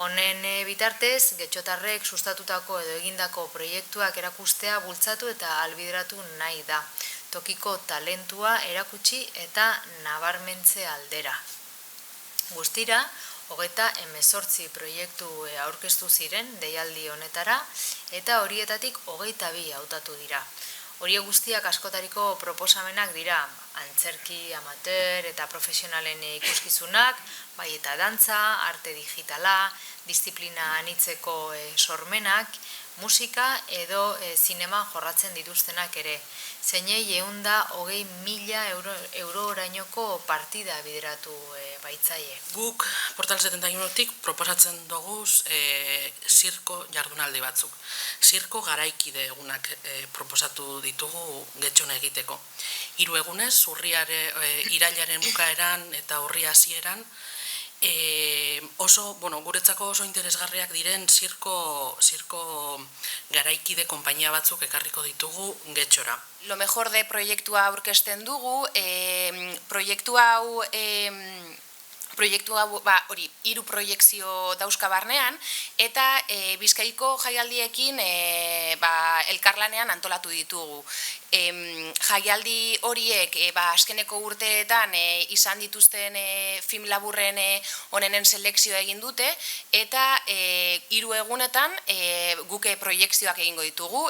Honen bitartez, getxotarrek sustatutako edo egindako proiektuak erakustea bultzatu eta ahalbideratu nahi da. Tokiko talentua erakutsi eta nabarmentze aldera. Guztira, 38 proiektu aurkeztu ziren deialdi honetara eta horietatik 22 hautatu dira. Horiek guztiak askotariko proposamenak dira, antzerki, amateur eta profesionalen ikuskizunak, bai eta dantza, arte digitala, disiplina anitzeko sormenak, musika edo zinema jorratzen dituztenak ere. Zeinei 120.000 euro orainoko partida bideratu baitzaie. Guk Portal 71tik proposatzen doguz zirko jardunaldi batzuk. Zirko garaikide egunak proposatu ditugu Getxon egiteko. 3 egunez, irailaren bukaeran eta urri hasieran, guretzako oso interesgarriak diren zirko garaikide konpainia batzuk ekarriko ditugu Getxora. Lo mejor de proiektua aurkezten dugu, proiektu hau, 3 proiekzio dauzka barnean, eta Bizkaiko jaialdiekin elkarlanean antolatu ditugu. Jaialdi horiek azkeneko urteetan izan dituzten film laburren onenen selekzioa egin dute, eta 3 egunetan guk proiekzioak egingo ditugu.